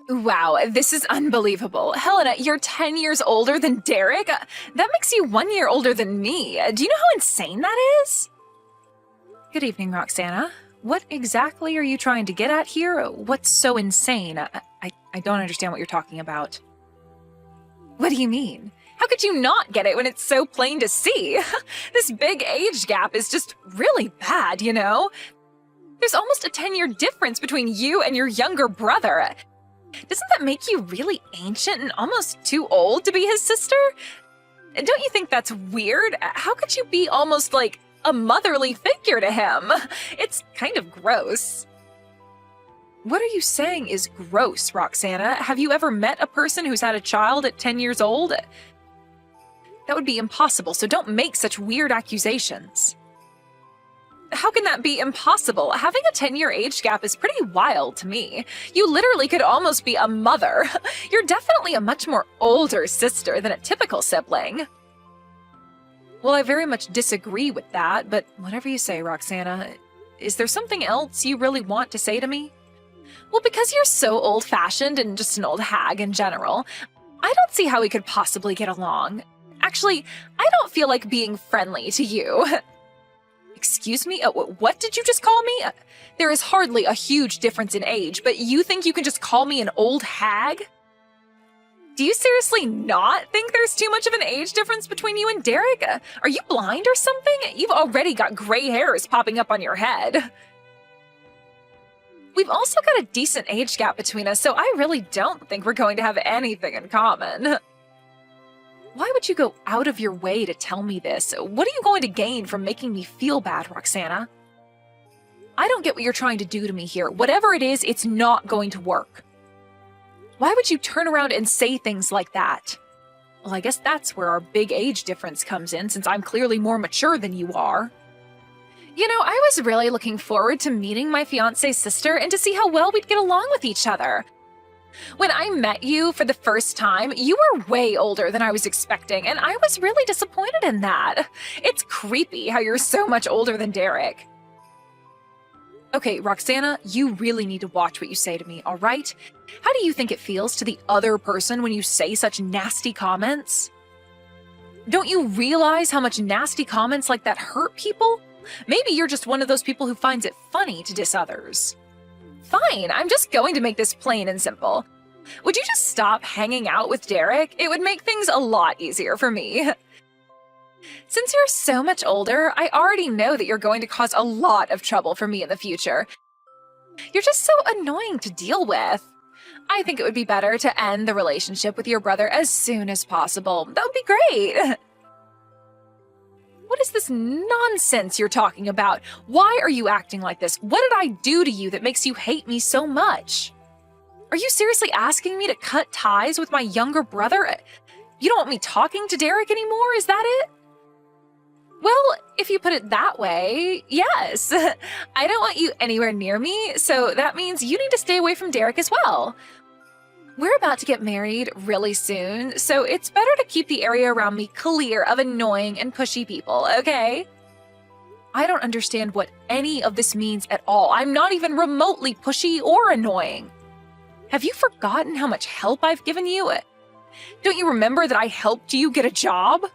Wow, this is unbelievable. Helena, you're 10 years older than Derek? That makes you 1 year older than me. Do you know how insane that is? Good evening, Roxana. What exactly are you trying to get at here? What's so insane? I don't understand what you're talking about. What do you mean? How could you not get it when it's so plain to see? This big age gap is just really bad, you know? There's almost a 10-year difference between you and your younger brother. Doesn't that make you really ancient and almost too old to be his sister? Don't you think that's weird? How could you be almost like a motherly figure to him? It's kind of gross. What are you saying is gross, Roxana? Have you ever met a person who's had a child at 10 years old? That would be impossible, so don't make such weird accusations. How can that be impossible? Having a 10-year age gap is pretty wild to me. You literally could almost be a mother. You're definitely a much more older sister than a typical sibling. Well, I very much disagree with that, but whatever you say, Roxana. Is there something else you really want to say to me? Well, because you're so old-fashioned and just an old hag in general, I don't see how we could possibly get along. Actually, I don't feel like being friendly to you. Excuse me? What did you just call me? There is hardly a huge difference in age, but you think you can just call me an old hag? Do you seriously not think there's too much of an age difference between you and Derek? Are you blind or something? You've already got gray hairs popping up on your head. We've also got a decent age gap between us, so I really don't think we're going to have anything in common. Why would you go out of your way to tell me this? What are you going to gain from making me feel bad, Roxana? I don't get what you're trying to do to me here. Whatever it is, it's not going to work. Why would you turn around and say things like that? Well, I guess that's where our big age difference comes in, since I'm clearly more mature than you are. You know, I was really looking forward to meeting my fiancé's sister and to see how well we'd get along with each other. When I met you for the first time, you were way older than I was expecting, and I was really disappointed in that. It's creepy how you're so much older than Derek. Okay, Roxana, you really need to watch what you say to me, all right? How do you think it feels to the other person when you say such nasty comments? Don't you realize how much nasty comments like that hurt people? Maybe you're just one of those people who finds it funny to diss others. Fine, I'm just going to make this plain and simple. Would you just stop hanging out with Derek? It would make things a lot easier for me. Since you're so much older, I already know that you're going to cause a lot of trouble for me in the future. You're just so annoying to deal with. I think it would be better to end the relationship with your brother as soon as possible. That would be great. What is this nonsense you're talking about? Why are you acting like this? What did I do to you that makes you hate me so much? Are you seriously asking me to cut ties with my younger brother? You don't want me talking to Derek anymore, is that it? Well, if you put it that way, yes. I don't want you anywhere near me, so that means you need to stay away from Derek as well. We're about to get married really soon, so it's better to keep the area around me clear of annoying and pushy people, okay? I don't understand what any of this means at all. I'm not even remotely pushy or annoying. Have you forgotten how much help I've given you? Don't you remember that I helped you get a job?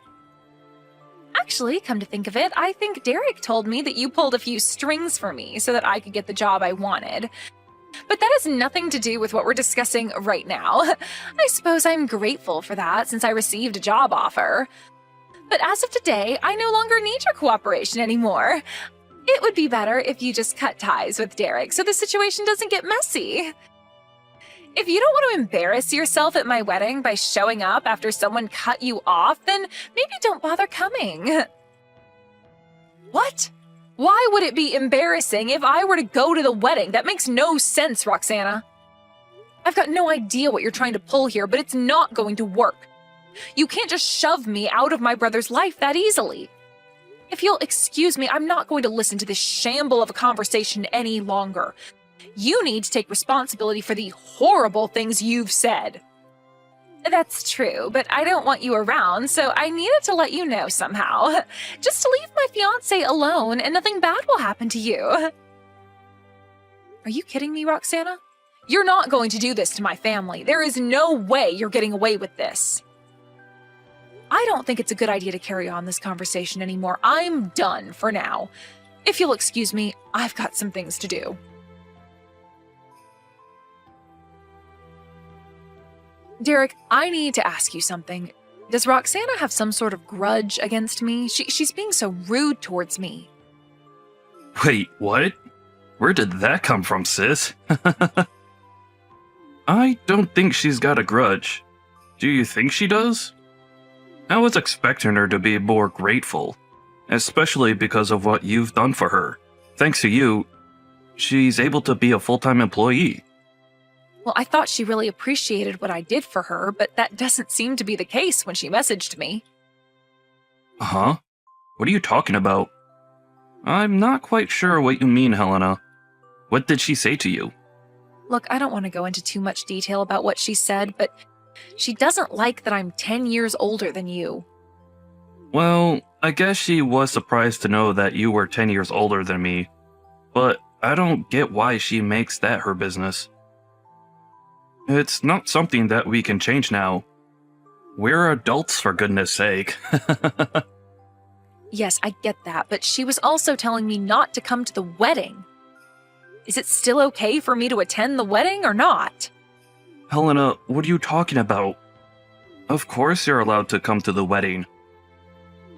Actually, come to think of it, I think Derek told me that you pulled a few strings for me so that I could get the job I wanted. But that has nothing to do with what we're discussing right now. I suppose I'm grateful for that since I received a job offer. But as of today, I no longer need your cooperation anymore. It would be better if you just cut ties with Derek so the situation doesn't get messy. If you don't want to embarrass yourself at my wedding by showing up after someone cut you off, then maybe don't bother coming. What? Why would it be embarrassing if I were to go to the wedding? That makes no sense, Roxana. I've got no idea what you're trying to pull here, but it's not going to work. You can't just shove me out of my brother's life that easily. If you'll excuse me, I'm not going to listen to this shamble of a conversation any longer. You need to take responsibility for the horrible things you've said. That's true, but I don't want you around, so I needed to let you know somehow. Just to leave my fiancé alone and nothing bad will happen to you. Are you kidding me, Roxana? You're not going to do this to my family. There is no way you're getting away with this. I don't think it's a good idea to carry on this conversation anymore. I'm done for now. If you'll excuse me, I've got some things to do. Derek, I need to ask you something. Does Roxana have some sort of grudge against me? She's being so rude towards me. Wait, what? Where did that come from, sis? I don't think she's got a grudge. Do you think she does? I was expecting her to be more grateful, especially because of what you've done for her. Thanks to you, she's able to be a full-time employee. Well, I thought she really appreciated what I did for her, but that doesn't seem to be the case when she messaged me. Huh? What are you talking about? I'm not quite sure what you mean, Helena. What did she say to you? Look, I don't want to go into too much detail about what she said, but she doesn't like that I'm 10 years older than you. Well, I guess she was surprised to know that you were 10 years older than me, but I don't get why she makes that her business. It's not something that we can change now. We're adults, for goodness sake. Yes, I get that, but she was also telling me not to come to the wedding. Is it still okay for me to attend the wedding or not? Helena, what are you talking about? Of course you're allowed to come to the wedding.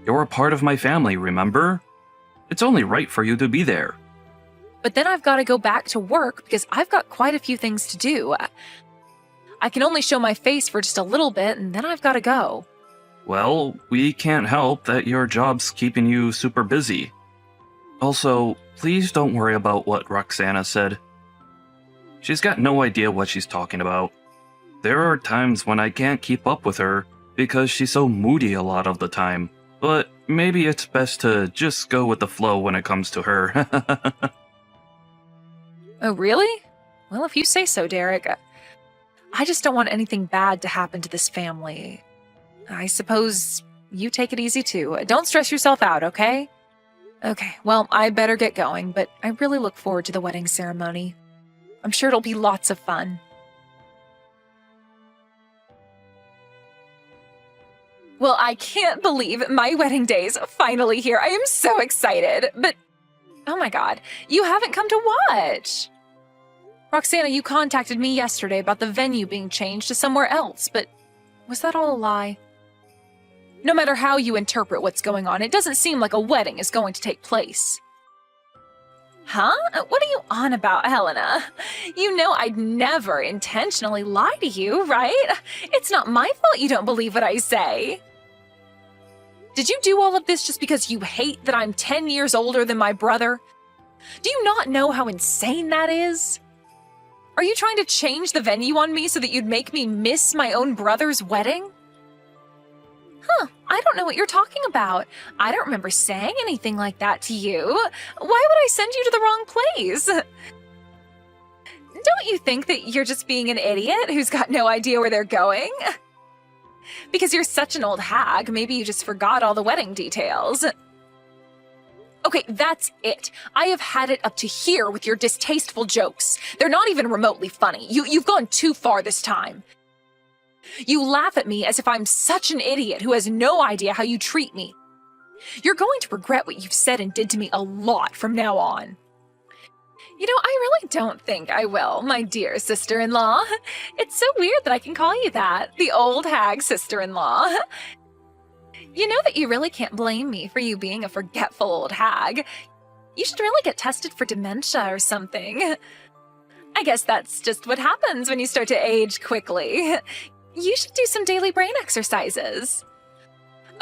You're a part of my family, remember? It's only right for you to be there. But then I've got to go back to work because I've got quite a few things to do. I can only show my face for just a little bit and then I've got to go. Well, we can't help that your job's keeping you super busy. Also, please don't worry about what Roxana said. She's got no idea what she's talking about. There are times when I can't keep up with her because she's so moody a lot of the time, but maybe it's best to just go with the flow when it comes to her. Oh, really? Well, if you say so, Derek. I just don't want anything bad to happen to this family. I suppose you take it easy too. Don't stress yourself out, okay? Okay, well, I better get going, but I really look forward to the wedding ceremony. I'm sure it'll be lots of fun. Well, I can't believe my wedding day's finally here. I am so excited, but oh my god, you haven't come to watch. Roxana, you contacted me yesterday about the venue being changed to somewhere else, but was that all a lie? No matter how you interpret what's going on, it doesn't seem like a wedding is going to take place. Huh? What are you on about, Helena? You know I'd never intentionally lie to you, right? It's not my fault you don't believe what I say. Did you do all of this just because you hate that I'm 10 years older than my brother? Do you not know how insane that is? Are you trying to change the venue on me so that you'd make me miss my own brother's wedding? Huh, I don't know what you're talking about. I don't remember saying anything like that to you. Why would I send you to the wrong place? Don't you think that you're just being an idiot who's got no idea where they're going? Because you're such an old hag, maybe you just forgot all the wedding details. Okay, that's it. I have had it up to here with your distasteful jokes. They're not even remotely funny. You've gone too far this time. You laugh at me as if I'm such an idiot who has no idea how you treat me. You're going to regret what you've said and did to me a lot from now on. You know, I really don't think I will, my dear sister-in-law. It's so weird that I can call you that, the old hag sister-in-law. You know that you really can't blame me for you being a forgetful old hag. You should really get tested for dementia or something. I guess that's just what happens when you start to age quickly. You should do some daily brain exercises.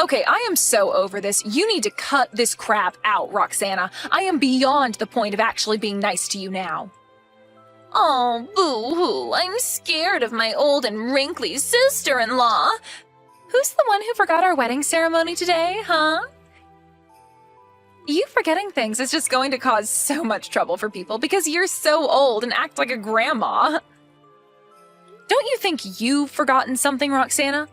Okay, I am so over this. You need to cut this crap out, Roxana. I am beyond the point of actually being nice to you now. Oh, boo-hoo. I'm scared of my old and wrinkly sister-in-law. Who's the one who forgot our wedding ceremony today, huh? You forgetting things is just going to cause so much trouble for people because you're so old and act like a grandma. Don't you think you've forgotten something, Roxana?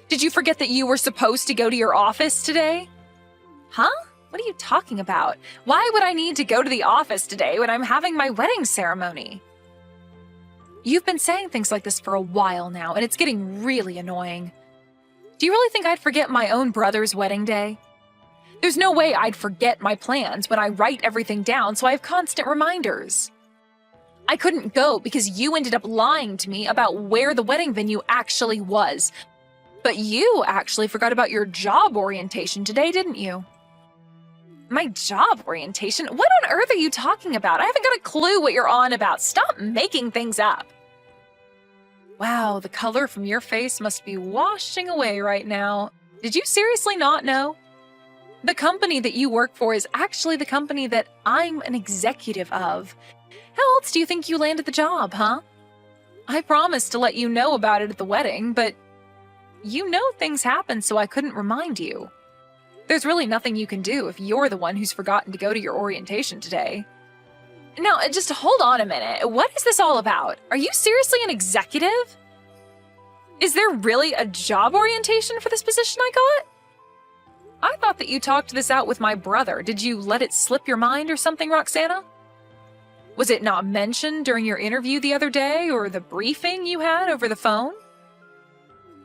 Did you forget that you were supposed to go to your office today? Huh? What are you talking about? Why would I need to go to the office today when I'm having my wedding ceremony? You've been saying things like this for a while now, and it's getting really annoying. Do you really think I'd forget my own brother's wedding day? There's no way I'd forget my plans when I write everything down, so I have constant reminders. I couldn't go because you ended up lying to me about where the wedding venue actually was. But you actually forgot about your job orientation today, didn't you? My job orientation? What on earth are you talking about? I haven't got a clue what you're on about. Stop making things up. Wow, the color from your face must be washing away right now. Did you seriously not know? The company that you work for is actually the company that I'm an executive of. How else do you think you landed the job, huh? I promised to let you know about it at the wedding, but you know things happen, so I couldn't remind you. There's really nothing you can do if you're the one who's forgotten to go to your orientation today. Now, just hold on a minute. What is this all about? Are you seriously an executive? Is there really a job orientation for this position I got? I thought that you talked this out with my brother. Did you let it slip your mind or something, Roxana? Was it not mentioned during your interview the other day or the briefing you had over the phone?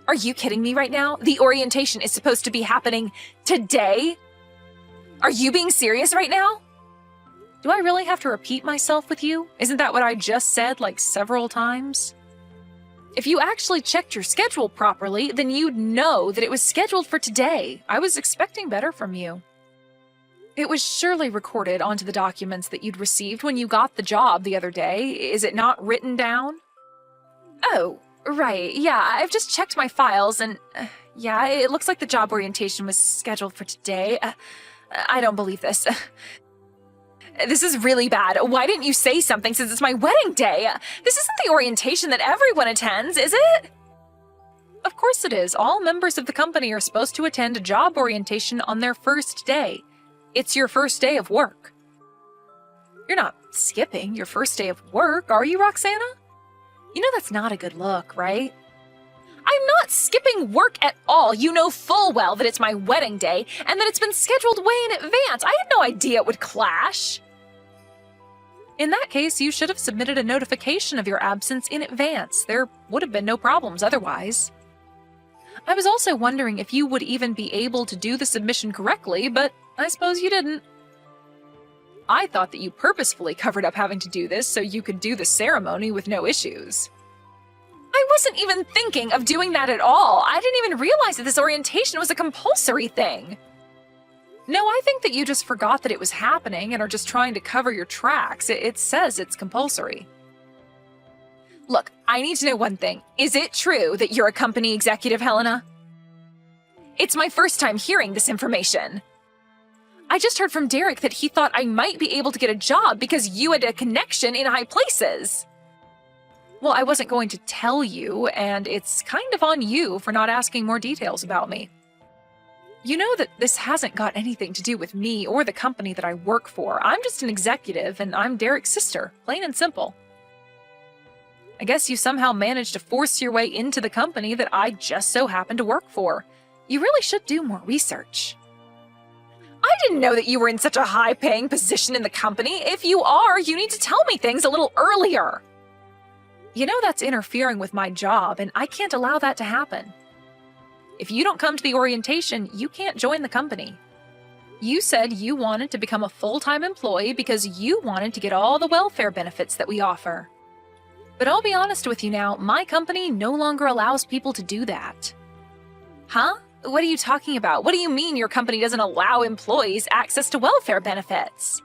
Are you kidding me right now? The orientation is supposed to be happening today? Are you being serious right now? Do I really have to repeat myself with you? Isn't that what I just said like several times? If you actually checked your schedule properly, then you'd know that it was scheduled for today. I was expecting better from you. It was surely recorded onto the documents that you'd received when you got the job the other day. Is it not written down? Oh, right. Yeah, I've just checked my files and yeah, it looks like the job orientation was scheduled for today. I don't believe this. This is really bad. Why didn't you say something since it's my wedding day? This isn't the orientation that everyone attends, is it? Of course it is. All members of the company are supposed to attend a job orientation on their first day. It's your first day of work. You're not skipping your first day of work, are you, Roxana? You know that's not a good look, right? I'm not skipping work at all. You know full well that it's my wedding day and that it's been scheduled way in advance. I had no idea it would clash. In that case, you should have submitted a notification of your absence in advance. There would have been no problems otherwise. I was also wondering if you would even be able to do the submission correctly, but I suppose you didn't. I thought that you purposefully covered up having to do this so you could do the ceremony with no issues. I wasn't even thinking of doing that at all. I didn't even realize that this orientation was a compulsory thing. No, I think that you just forgot that it was happening and are just trying to cover your tracks. It says it's compulsory. Look, I need to know one thing. Is it true that you're a company executive, Helena? It's my first time hearing this information. I just heard from Derek that he thought I might be able to get a job because you had a connection in high places. Well, I wasn't going to tell you, and it's kind of on you for not asking more details about me. You know that this hasn't got anything to do with me or the company that I work for. I'm just an executive, and I'm Derek's sister, plain and simple. I guess you somehow managed to force your way into the company that I just so happen to work for. You really should do more research. I didn't know that you were in such a high-paying position in the company. If you are, you need to tell me things a little earlier. You know that's interfering with my job, and I can't allow that to happen. If you don't come to the orientation, you can't join the company. You said you wanted to become a full-time employee because you wanted to get all the welfare benefits that we offer. But I'll be honest with you now, my company no longer allows people to do that. Huh? What are you talking about? What do you mean your company doesn't allow employees access to welfare benefits?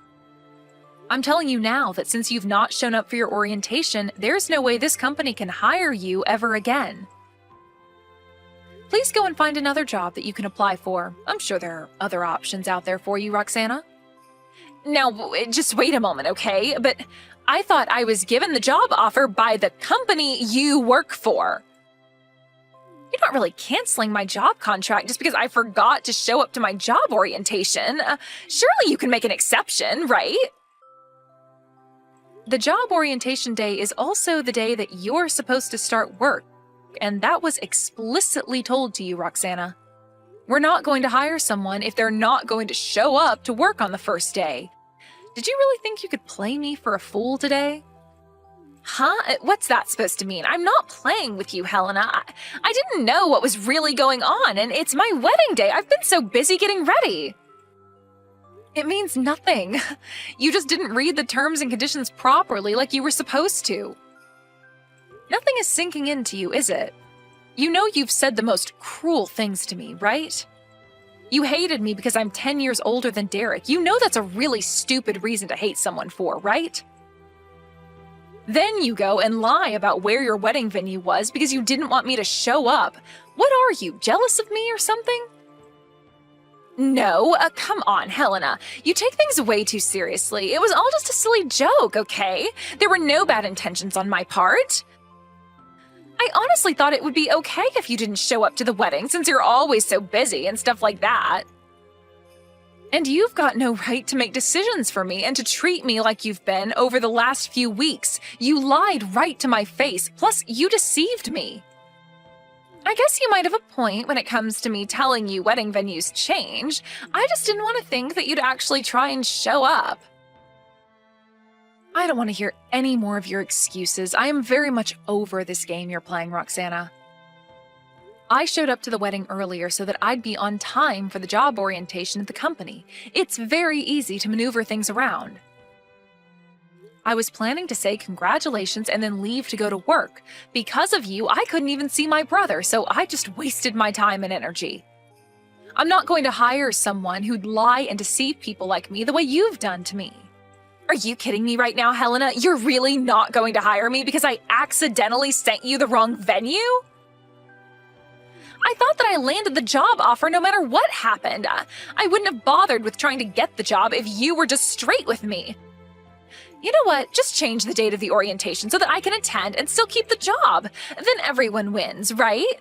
I'm telling you now that since you've not shown up for your orientation, there's no way this company can hire you ever again. Please go and find another job that you can apply for. I'm sure there are other options out there for you, Roxana. Now, just wait a moment, okay? But I thought I was given the job offer by the company you work for. You're not really canceling my job contract just because I forgot to show up to my job orientation. Surely you can make an exception, right? The job orientation day is also the day that you're supposed to start work, and that was explicitly told to you, Roxana. We're not going to hire someone if they're not going to show up to work on the first day. Did you really think you could play me for a fool today? Huh? What's that supposed to mean? I'm not playing with you, Helena. I didn't know what was really going on, and it's my wedding day. I've been so busy getting ready. It means nothing. You just didn't read the terms and conditions properly like you were supposed to. Nothing is sinking into you, is it? You know you've said the most cruel things to me, right? You hated me because I'm 10 years older than Derek. You know that's a really stupid reason to hate someone for, right? Then you go and lie about where your wedding venue was because you didn't want me to show up. What are you, jealous of me or something? No, come on, Helena. You take things way too seriously. It was all just a silly joke, okay? There were no bad intentions on my part. I honestly thought it would be okay if you didn't show up to the wedding since you're always so busy and stuff like that. And you've got no right to make decisions for me and to treat me like you've been over the last few weeks. You lied right to my face, plus you deceived me. I guess you might have a point when it comes to me telling you wedding venues change. I just didn't want to think that you'd actually try and show up. I don't want to hear any more of your excuses. I am very much over this game you're playing, Roxana. I showed up to the wedding earlier so that I'd be on time for the job orientation at the company. It's very easy to maneuver things around. I was planning to say congratulations and then leave to go to work. Because of you, I couldn't even see my brother, so I just wasted my time and energy. I'm not going to hire someone who'd lie and deceive people like me the way you've done to me. Are you kidding me right now, Helena? You're really not going to hire me because I accidentally sent you the wrong venue? I thought that I landed the job offer no matter what happened. I wouldn't have bothered with trying to get the job if you were just straight with me. You know what? Just change the date of the orientation so that I can attend and still keep the job. Then everyone wins, right?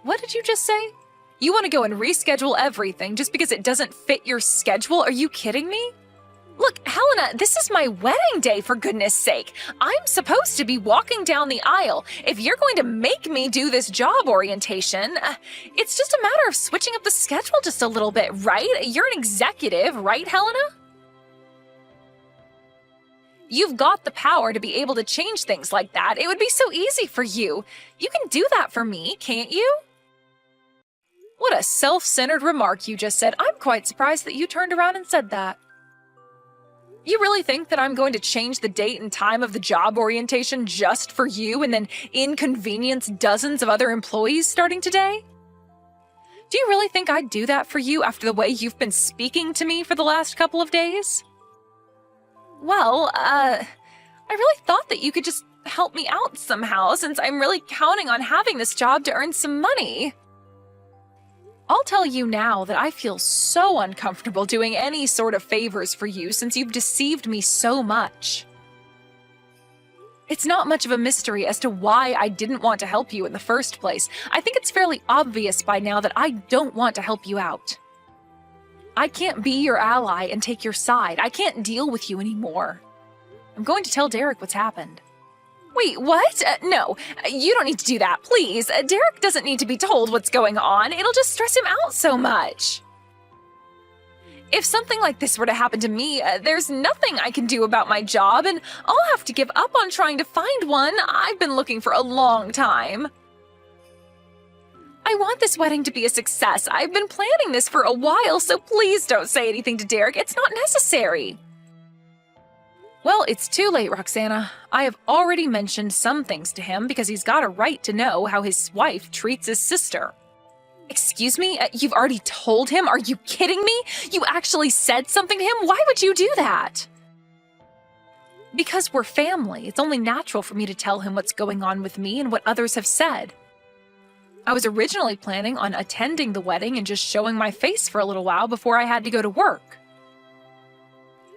What did you just say? You want to go and reschedule everything just because it doesn't fit your schedule? Are you kidding me? Look, Helena, this is my wedding day, for goodness sake. I'm supposed to be walking down the aisle. If you're going to make me do this job orientation, it's just a matter of switching up the schedule just a little bit, right? You're an executive, right, Helena? You've got the power to be able to change things like that. It would be so easy for you. You can do that for me, can't you? What a self-centered remark you just said. I'm quite surprised that you turned around and said that. You really think that I'm going to change the date and time of the job orientation just for you and then inconvenience dozens of other employees starting today? Do you really think I'd do that for you after the way you've been speaking to me for the last couple of days? Well, I really thought that you could just help me out somehow since I'm really counting on having this job to earn some money. I'll tell you now that I feel so uncomfortable doing any sort of favors for you since you've deceived me so much. It's not much of a mystery as to why I didn't want to help you in the first place. I think it's fairly obvious by now that I don't want to help you out. I can't be your ally and take your side. I can't deal with you anymore. I'm going to tell Derek what's happened. Wait, what? No, you don't need to do that, please. Derek doesn't need to be told what's going on. It'll just stress him out so much. If something like this were to happen to me, there's nothing I can do about my job, and I'll have to give up on trying to find one. I've been looking for a long time. I want this wedding to be a success. I've been planning this for a while, so please don't say anything to Derek. It's not necessary. Well, it's too late, Roxana. I have already mentioned some things to him because he's got a right to know how his wife treats his sister. Excuse me? You've already told him? Are you kidding me? You actually said something to him? Why would you do that? Because we're family. It's only natural for me to tell him what's going on with me and what others have said. I was originally planning on attending the wedding and just showing my face for a little while before I had to go to work.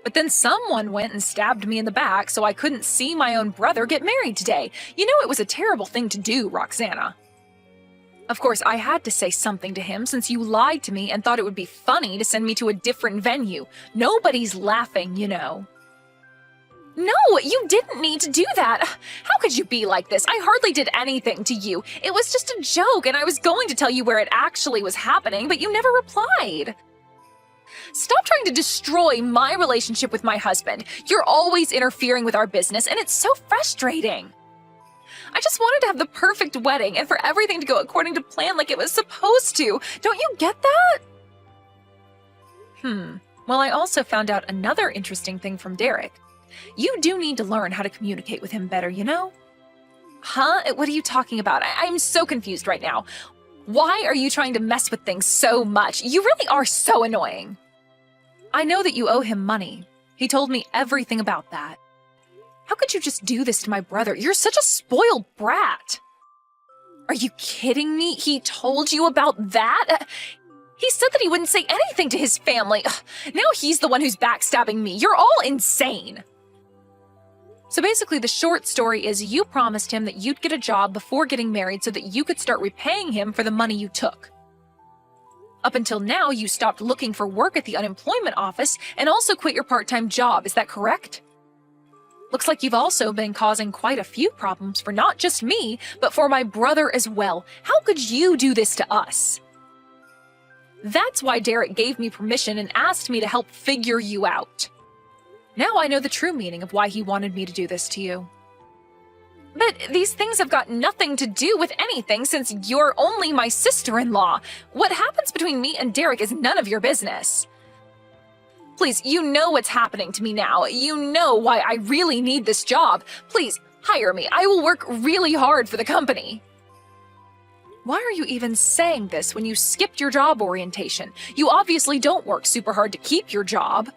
But then someone went and stabbed me in the back so I couldn't see my own brother get married today. You know it was a terrible thing to do, Roxana. Of course, I had to say something to him since you lied to me and thought it would be funny to send me to a different venue. Nobody's laughing, you know. No, you didn't need to do that. How could you be like this? I hardly did anything to you. It was just a joke, and I was going to tell you where it actually was happening, but you never replied. Stop trying to destroy my relationship with my husband. You're always interfering with our business, and it's so frustrating. I just wanted to have the perfect wedding and for everything to go according to plan like it was supposed to. Don't you get that? Well, I also found out another interesting thing from Derek. You do need to learn how to communicate with him better, you know? Huh? What are you talking about? I'm so confused right now. Why are you trying to mess with things so much? You really are so annoying. I know that you owe him money. He told me everything about that. How could you just do this to my brother? You're such a spoiled brat. Are you kidding me? He told you about that? He said that he wouldn't say anything to his family. Ugh, now he's the one who's backstabbing me. You're all insane. So basically, the short story is you promised him that you'd get a job before getting married so that you could start repaying him for the money you took. Up until now, you stopped looking for work at the unemployment office and also quit your part-time job. Is that correct? Looks like you've also been causing quite a few problems for not just me, but for my brother as well. How could you do this to us? That's why Derek gave me permission and asked me to help figure you out. Now I know the true meaning of why he wanted me to do this to you. But these things have got nothing to do with anything since you're only my sister-in-law. What happens between me and Derek is none of your business. Please, you know what's happening to me now. You know why I really need this job. Please, hire me. I will work really hard for the company. Why are you even saying this when you skipped your job orientation? You obviously don't work super hard to keep your job.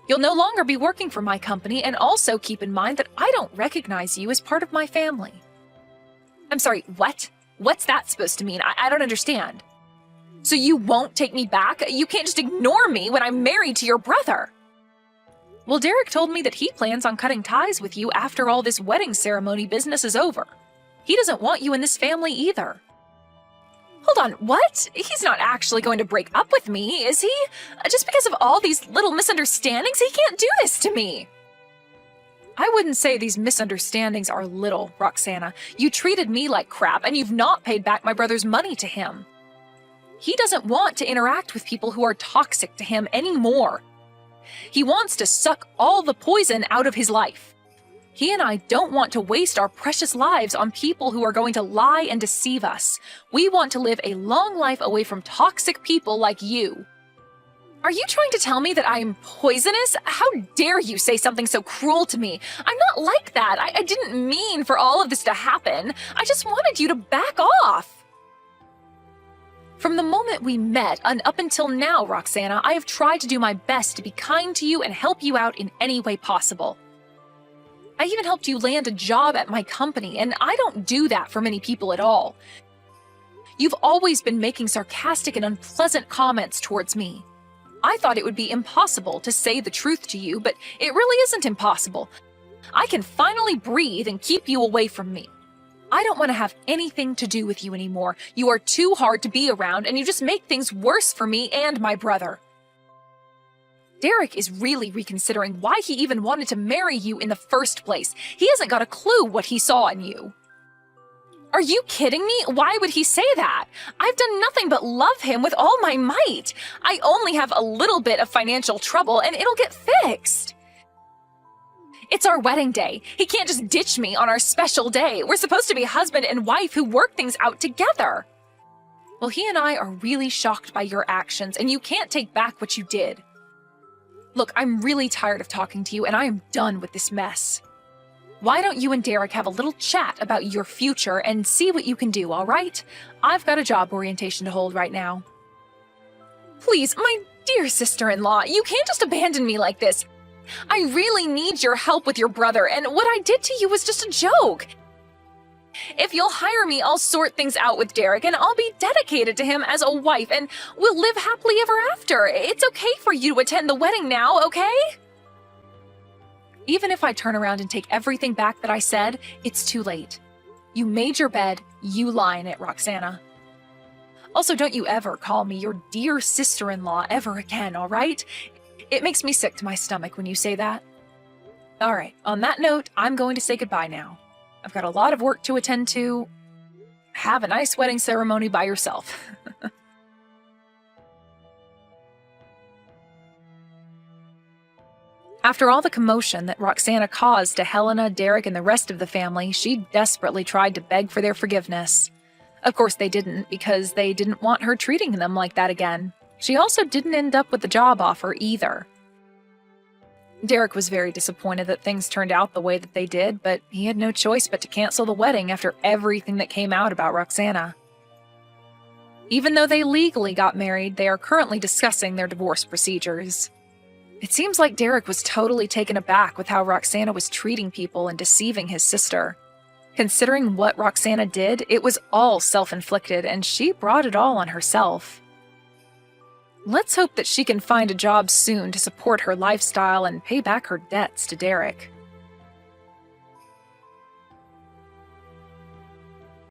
You'll no longer be working for my company, and also keep in mind that I don't recognize you as part of my family. I'm sorry, what? What's that supposed to mean? I don't understand. So you won't take me back? You can't just ignore me when I'm married to your brother. Well, Derek told me that he plans on cutting ties with you after all this wedding ceremony business is over. He doesn't want you in this family either. Hold on, what? He's not actually going to break up with me, is he? Just because of all these little misunderstandings, he can't do this to me. I wouldn't say these misunderstandings are little, Roxana. You treated me like crap, and you've not paid back my brother's money to him. He doesn't want to interact with people who are toxic to him anymore. He wants to suck all the poison out of his life. He and I don't want to waste our precious lives on people who are going to lie and deceive us. We want to live a long life away from toxic people like you. Are you trying to tell me that I am poisonous? How dare you say something so cruel to me? I'm not like that. I didn't mean for all of this to happen. I just wanted you to back off. From the moment we met and up until now, Roxana, I have tried to do my best to be kind to you and help you out in any way possible. I even helped you land a job at my company, and I don't do that for many people at all. You've always been making sarcastic and unpleasant comments towards me. I thought it would be impossible to say the truth to you, but it really isn't impossible. I can finally breathe and keep you away from me. I don't want to have anything to do with you anymore. You are too hard to be around, and you just make things worse for me and my brother. Derek is really reconsidering why he even wanted to marry you in the first place. He hasn't got a clue what he saw in you. Are you kidding me? Why would he say that? I've done nothing but love him with all my might. I only have a little bit of financial trouble, and it'll get fixed. It's our wedding day. He can't just ditch me on our special day. We're supposed to be husband and wife who work things out together. Well, he and I are really shocked by your actions, and you can't take back what you did. Look, I'm really tired of talking to you, and I am done with this mess. Why don't you and Derek have a little chat about your future and see what you can do, all right? I've got a job orientation to hold right now. Please, my dear sister-in-law, you can't just abandon me like this. I really need your help with your brother, and what I did to you was just a joke. If you'll hire me, I'll sort things out with Derek, and I'll be dedicated to him as a wife, and we'll live happily ever after. It's okay for you to attend the wedding now, okay? Even if I turn around and take everything back that I said, it's too late. You made your bed, you lie in it, Roxana. Also, don't you ever call me your dear sister-in-law ever again, all right? It makes me sick to my stomach when you say that. All right, on that note, I'm going to say goodbye now. I've got a lot of work to attend to. Have a nice wedding ceremony by yourself. After all the commotion that Roxana caused to Helena, Derek, and the rest of the family, she desperately tried to beg for their forgiveness. Of course they didn't, because they didn't want her treating them like that again. She also didn't end up with the job offer either. Derek was very disappointed that things turned out the way that they did, but he had no choice but to cancel the wedding after everything that came out about Roxana. Even though they legally got married, they are currently discussing their divorce procedures. It seems like Derek was totally taken aback with how Roxana was treating people and deceiving his sister. Considering what Roxana did, it was all self-inflicted, and she brought it all on herself. Let's hope that she can find a job soon to support her lifestyle and pay back her debts to Derek.